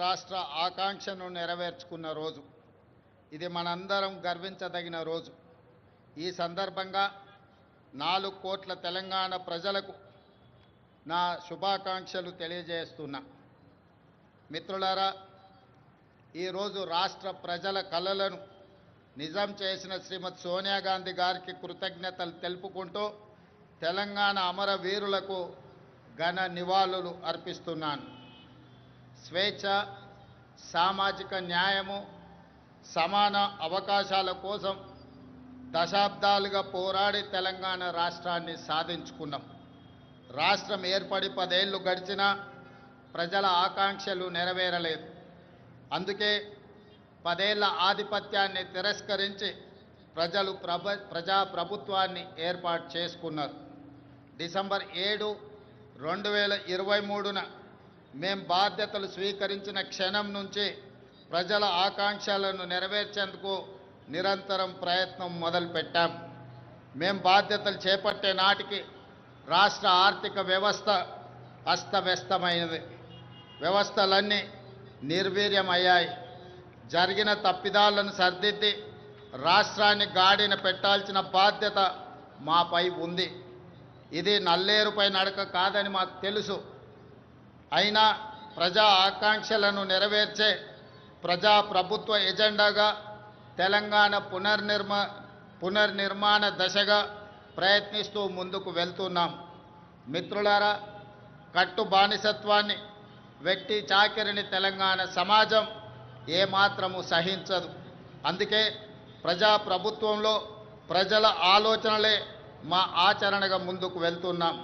రాష్ట్ర ఆకాంక్షను నెరవేర్చుకున్న రోజు. ఇది మనందరం గర్వించదగిన రోజు. ఈ సందర్భంగా 4 కోట్ల తెలంగాణ ప్రజలకు నా శుభాకాంక్షలు తెలియజేస్తున్నా. మిత్రులారా, ఈరోజు రాష్ట్ర ప్రజల కలలను నిజం చేసిన శ్రీమతి సోనియా గాంధీ గారికి కృతజ్ఞతలు తెలుపుకుంటూ తెలంగాణ అమరవీరులకు ఘన నివాళులు అర్పిస్తున్నాను. స్వేచ్ఛ, సామాజిక న్యాయము, సమాన అవకాశాల కోసం దశాబ్దాలుగా పోరాడి తెలంగాణ రాష్ట్రాన్ని సాధించుకున్నాం. రాష్ట్రం ఏర్పడి 10 ఏళ్లు గడిచినా ప్రజల ఆకాంక్షలు నెరవేరలేదు. అందుకే 10 ఏళ్ల ఆధిపత్యాన్ని తిరస్కరించి ప్రజలు ప్రజాప్రభుత్వాన్ని ఏర్పాటు చేసుకున్నారు. డిసెంబర్ 7, 2023న మేం బాధ్యతలు స్వీకరించిన క్షణం నుంచి ప్రజల ఆకాంక్షలను నెరవేర్చేందుకు నిరంతరం ప్రయత్నం మొదలుపెట్టాం. మేం బాధ్యతలు చేపట్టే నాటికి రాష్ట్ర ఆర్థిక వ్యవస్థ అస్తవ్యస్తమైనది. వ్యవస్థలన్నీ నిర్వీర్యమయ్యాయి. జరిగిన తప్పిదాలను సరిదిద్ది రాష్ట్రాన్ని గాడిన పెట్టాల్సిన బాధ్యత మాపై ఉంది. ఇది నల్లేరుపై నడక కాదని మాకు తెలుసు. అయినా ప్రజా ఆకాంక్షలను నెరవేర్చే ప్రజాప్రభుత్వ ఎజెండాగా తెలంగాణ పునర్నిర్మాణ దశగా ప్రయత్నిస్తూ ముందుకు వెళ్తున్నాం. మిత్రులారా, కట్టు బానిసత్వాన్ని, వెట్టి చాకిరిని తెలంగాణ సమాజం ఏమాత్రము సహించదు. అందుకే ప్రజాప్రభుత్వంలో ప్రజల ఆలోచనలే మా ఆచరణగా ముందుకు వెళ్తున్నాం.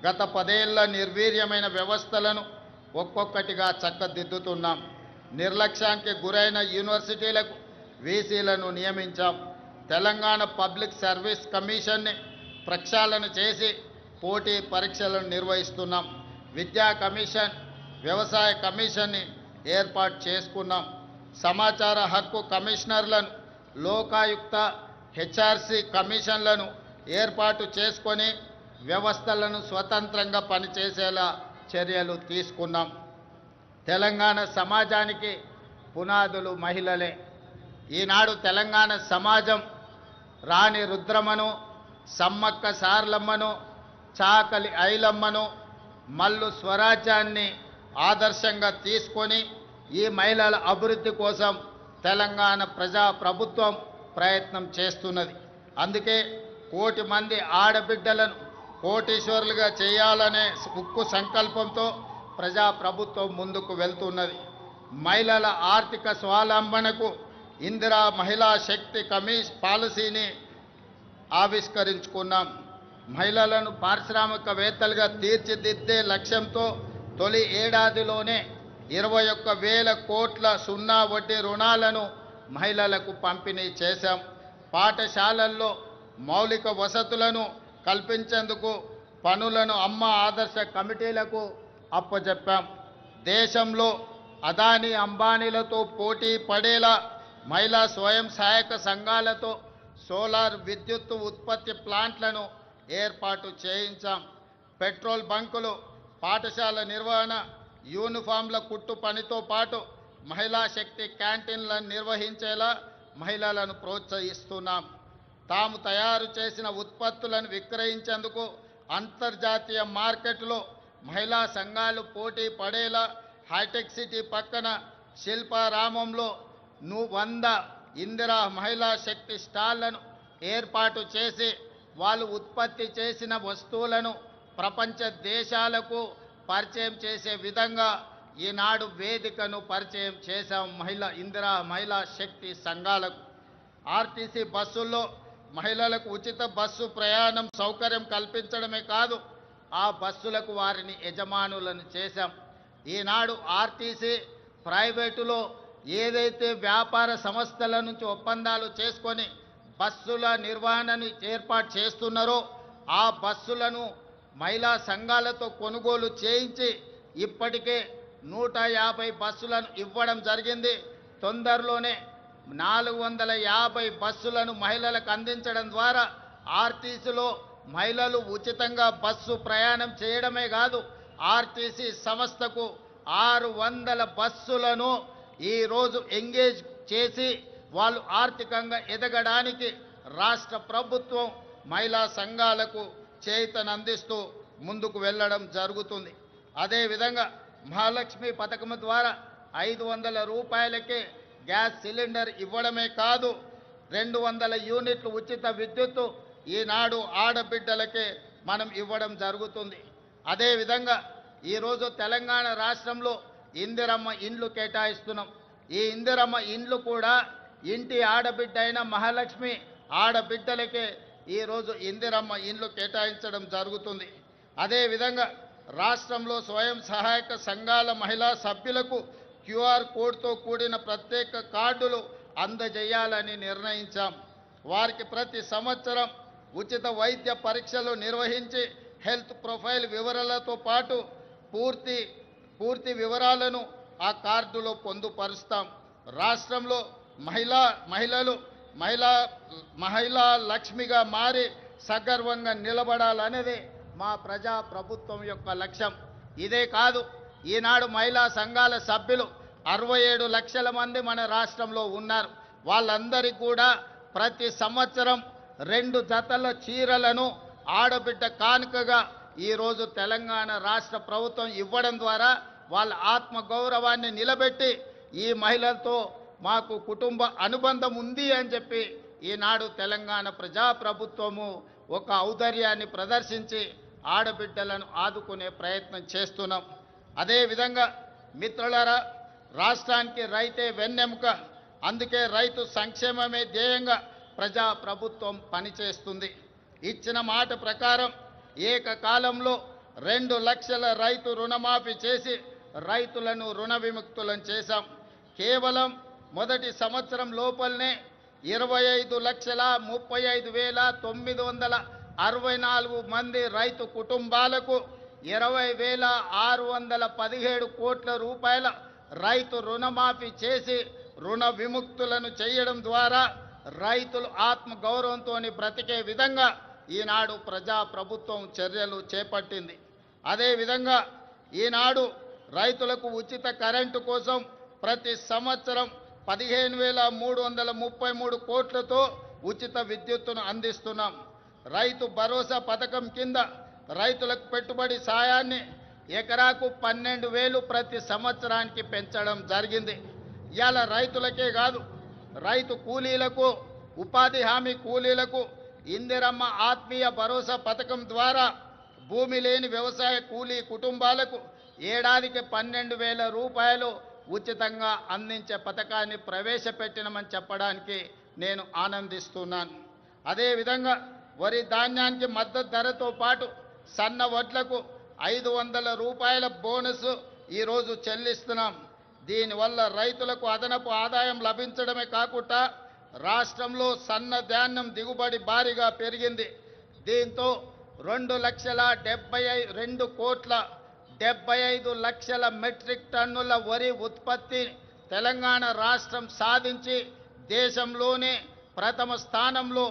గత 10 ఏళ్ల నిర్వీర్యమైన వ్యవస్థలను ఒక్కొక్కటిగా చక్కదిద్దుతున్నాం. నిర్లక్ష్యానికి గురైన యూనివర్సిటీలకు వీసీలను నియమించాం. తెలంగాణ పబ్లిక్ సర్వీస్ కమిషన్ని ప్రక్షాళన చేసి పోటీ పరీక్షలను నిర్వహిస్తున్నాం. విద్యా కమిషన్, వ్యవసాయ కమిషన్ని ఏర్పాటు చేసుకున్నాం. సమాచార హక్కు కమిషనర్లను, లోకాయుక్త, హెచ్ఆర్సీ కమిషన్లను ఏర్పాటు చేసుకొని వ్యవస్థలను స్వతంత్రంగా పనిచేసేలా చర్యలు తీసుకున్నాం. తెలంగాణ సమాజానికి పునాదులు మహిళలే. ఈనాడు తెలంగాణ సమాజం రాణి రుద్రమ్మను, సమ్మక్క సారలమ్మను, చాకలి ఐలమ్మను, మల్లు స్వరాజ్యాన్ని ఆదర్శంగా తీసుకొని ఈ మహిళల అభివృద్ధి కోసం తెలంగాణ ప్రజాప్రభుత్వం ప్రయత్నం చేస్తున్నది. అందుకే 1 కోటి మంది ఆడబిడ్డలను కోటీశ్వరులుగా చేయాలనే ఉక్కు సంకల్పంతో ప్రజాప్రభుత్వం ముందుకు వెళ్తున్నది. మహిళల ఆర్థిక స్వావలంబనకు ఇందిరా మహిళా శక్తి పాలసీని ఆవిష్కరించుకున్నాం. మహిళలను పారిశ్రామికవేత్తలుగా తీర్చిదిద్దే లక్ష్యంతో తొలి ఏడాదిలోనే 21,000 కోట్ల సున్నా వడ్డీ రుణాలను మహిళలకు పంపిణీ చేశాం. పాఠశాలల్లో మౌలిక వసతులను కల్పించేందుకు పనులను అమ్మ ఆదర్శ కమిటీలకు అప్పచెప్పాం. దేశంలో అదానీ అంబానీలతో పోటీ పడేలా మహిళా స్వయం సహాయక సంఘాలతో సోలార్ విద్యుత్ ఉత్పత్తి ప్లాంట్లను ఏర్పాటు చేయించాం. పెట్రోల్ బంకులు, పాఠశాల నిర్వహణ, యూనిఫామ్ల కుట్టు పనితో పాటు మహిళా శక్తి క్యాంటీన్లను నిర్వహించేలా మహిళలను ప్రోత్సహిస్తున్నాం. తాము తయారు చేసిన ఉత్పత్తులను విక్రయించేందుకు అంతర్జాతీయ మార్కెట్లో మహిళా సంఘాలు పోటీ పడేలా హైటెక్ సిటీ పక్కన శిల్పారామంలో 100 ఇందిరా మహిళా శక్తి స్టాళ్లను ఏర్పాటు చేసి వాళ్ళు ఉత్పత్తి చేసిన వస్తువులను ప్రపంచ దేశాలకు పరిచయం చేసే విధంగా ఈనాడు వేదికను పరిచయం చేశాం. ఇందిరా మహిళా శక్తి సంఘాలకు ఆర్టీసీ బస్సుల్లో మహిళలకు ఉచిత బస్సు ప్రయాణం సౌకర్యం కల్పించడమే కాదు, ఆ బస్సులకు వారిని యజమానులను చేశాం. ఈనాడు ఆర్టీసీ ప్రైవేటులో ఏదైతే వ్యాపార సంస్థల నుంచి ఒప్పందాలు చేసుకొని బస్సుల నిర్వహణను ఏర్పాటు చేస్తున్నారో ఆ బస్సులను మహిళా సంఘాలతో కొనుగోలు చేయించి ఇప్పటికే 150 బస్సులను ఇవ్వడం జరిగింది. తొందరలోనే 450 బస్సులను మహిళలకు అందించడం ద్వారా ఆర్టీసీలో మహిళలు ఉచితంగా బస్సు ప్రయాణం చేయడమే కాదు, ఆర్టీసీ సంస్థకు 600 బస్సులను ఈరోజు ఎంగేజ్ చేసి వాళ్ళు ఆర్థికంగా ఎదగడానికి రాష్ట్ర ప్రభుత్వం మహిళా సంఘాలకు చేయూతనందిస్తూ ముందుకు వెళ్ళడం జరుగుతుంది. అదేవిధంగా మహాలక్ష్మి పథకం ద్వారా 500 రూపాయలకే గ్యాస్ సిలిండర్ ఇవ్వడమే కాదు, 200 యూనిట్లు ఉచిత విద్యుత్తు ఈనాడు ఆడబిడ్డలకే మనం ఇవ్వడం జరుగుతుంది. అదేవిధంగా ఈరోజు తెలంగాణ రాష్ట్రంలో ఇందిరమ్మ ఇండ్లు కేటాయిస్తున్నాం. ఈ ఇందిరమ్మ ఇండ్లు కూడా ఇంటి ఆడబిడ్డ అయిన మహాలక్ష్మి ఆడబిడ్డలకే ఈరోజు ఇందిరమ్మ ఇండ్లు కేటాయించడం జరుగుతుంది. అదేవిధంగా రాష్ట్రంలో స్వయం సహాయక సంఘాల మహిళా సభ్యులకు క్యూఆర్ కోడ్తో కూడిన ప్రత్యేక కార్డులు అందజేయాలని నిర్ణయించాం. వారికి ప్రతి సంవత్సరం ఉచిత వైద్య పరీక్షలు నిర్వహించి హెల్త్ ప్రొఫైల్ వివరాలతో పాటు పూర్తి వివరాలను ఆ కార్డులో పొందుపరుస్తాం. రాష్ట్రంలో మహిళా లక్ష్మిగా మారి సగర్వంగా నిలబడాలనేది మా ప్రజా ప్రభుత్వం యొక్క లక్ష్యం. ఇదే కాదు, ఈనాడు మహిళా సంఘాల సభ్యులు 67 లక్షల మంది మన రాష్ట్రంలో ఉన్నారు. వాళ్ళందరికీ కూడా ప్రతి సంవత్సరం 2 జతల చీరలను ఆడబిడ్డ కానుకగా ఈరోజు తెలంగాణ రాష్ట్ర ప్రభుత్వం ఇవ్వడం ద్వారా వాళ్ళ ఆత్మగౌరవాన్ని నిలబెట్టి ఈ మహిళలతో మాకు కుటుంబ అనుబంధం ఉంది అని చెప్పి ఈనాడు తెలంగాణ ప్రజాప్రభుత్వము ఒక ఔదార్యాన్ని ప్రదర్శించి ఆడబిడ్డలను ఆదుకునే ప్రయత్నం చేస్తున్నాం. అదేవిధంగా మిత్రులారా, రాష్ట్రానికి రైతే వెన్నెముక. అందుకే రైతు సంక్షేమమే ధ్యేయంగా ప్రజాప్రభుత్వం పనిచేస్తుంది. ఇచ్చిన మాట ప్రకారం ఏకకాలంలో 2 లక్షల రైతు రుణమాఫీ చేసి రైతులను రుణ విముక్తులను చేశాం. కేవలం మొదటి సంవత్సరం లోపలనే 25,35,964 మంది రైతు కుటుంబాలకు 20,617 కోట్ల రూపాయల రైతు రుణమాఫీ చేసి రుణ విముక్తులను చేయడం ద్వారా రైతులు ఆత్మగౌరవంతో బ్రతికే విధంగా ఈనాడు ప్రజాప్రభుత్వం చర్యలు చేపట్టింది. అదేవిధంగా ఈనాడు రైతులకు ఉచిత కరెంటు కోసం ప్రతి సంవత్సరం 15,333 కోట్లతో ఉచిత విద్యుత్తును అందిస్తున్నాం. రైతు భరోసా పథకం కింద రైతులకు పెట్టుబడి సాయాన్ని ఎకరాకు 12,000 ప్రతి సంవత్సరానికి పెంచడం జరిగింది. ఇవాళ రైతులకే కాదు, రైతు కూలీలకు, ఉపాధి హామీ కూలీలకు ఇందిరమ్మ ఆత్మీయ భరోసా పథకం ద్వారా భూమి లేని వ్యవసాయ కూలీ కుటుంబాలకు ఏడాదికి 12,000 రూపాయలు ఉచితంగా అందించే పథకాన్ని ప్రవేశపెట్టినమని చెప్పడానికి నేను ఆనందిస్తున్నాను. అదేవిధంగా వరి ధాన్యానికి మద్దతు ధరతో పాటు సన్న వడ్లకు 500 రూపాయల బోనస్ ఈరోజు చెల్లిస్తున్నాం. దీనివల్ల రైతులకు అదనపు ఆదాయం లభించడమే కాకుండా రాష్ట్రంలో సన్న ధాన్యం దిగుబడి భారీగా పెరిగింది. దీంతో 2,75,00,000 మెట్రిక్ టన్నుల వరి ఉత్పత్తి తెలంగాణ రాష్ట్రం సాధించి దేశంలోనే ప్రథమ స్థానంలో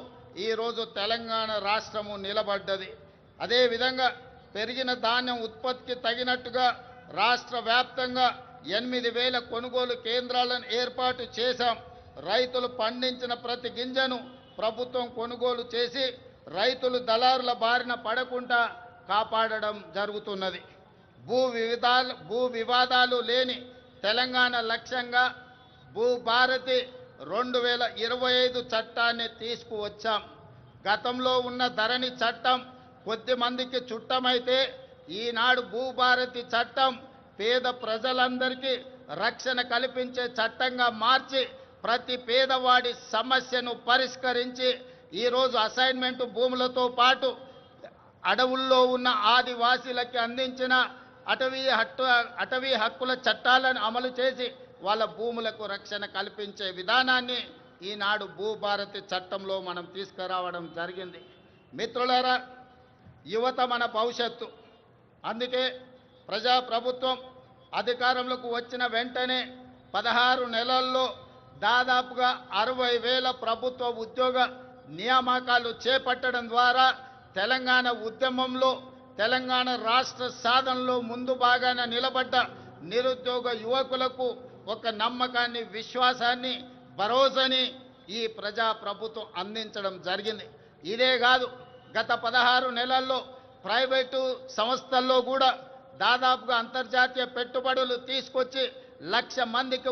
ఈరోజు తెలంగాణ రాష్ట్రము నిలబడ్డది. అదేవిధంగా పెరిగిన ధాన్యం ఉత్పత్తికి తగినట్టుగా రాష్ట్ర వ్యాప్తంగా 8,000 కొనుగోలు కేంద్రాలను ఏర్పాటు చేశాం. రైతులు పండించిన ప్రతి గింజను ప్రభుత్వం కొనుగోలు చేసి రైతులు దళారుల బారిన పడకుండా కాపాడడం జరుగుతున్నది. భూ వివాదాలు లేని తెలంగాణ లక్ష్యంగా భూభారతి 2025 చట్టాన్ని తీసుకువచ్చాం. గతంలో ఉన్న ధరణి చట్టం కొద్ది మందికి చుట్టమైతే ఈనాడు భూభారతి చట్టం పేద ప్రజలందరికీ రక్షణ కల్పించే చట్టంగా మార్చి ప్రతి పేదవాడి సమస్యను పరిష్కరించి ఈరోజు అసైన్మెంట్ భూములతో పాటు అడవుల్లో ఉన్న ఆదివాసీలకి అందించిన అటవీ హక్కుల చట్టాలను అమలు చేసి వాళ్ళ భూములకు రక్షణ కల్పించే విధానాన్ని ఈనాడు భూభారతి చట్టంలో మనం తీసుకురావడం జరిగింది. మిత్రులారా, యువత మన భవిష్యత్తు. అందుకే ప్రజాప్రభుత్వం అధికారంలోకి వచ్చిన వెంటనే 16 నెలల్లో దాదాపుగా 60,000 ప్రభుత్వ ఉద్యోగ నియామకాలు చేపట్టడం ద్వారా తెలంగాణ ఉద్యమంలో తెలంగాణ రాష్ట్ర సాధనలో ముందు భాగాన నిలబడ్డ నిరుద్యోగ యువకులకు ఒక నమ్మకాన్ని, విశ్వాసాన్ని, భరోసాని ఈ ప్రజా ప్రభుత్వం అందించడం జరిగింది. ఇదే కాదు, గత 16 నెలల్లో ప్రైవేటు సంస్థల్లో కూడా దాదాపుగా అంతర్జాతీయ పెట్టుబడులు తీసుకొచ్చి 1,00,000 మందికి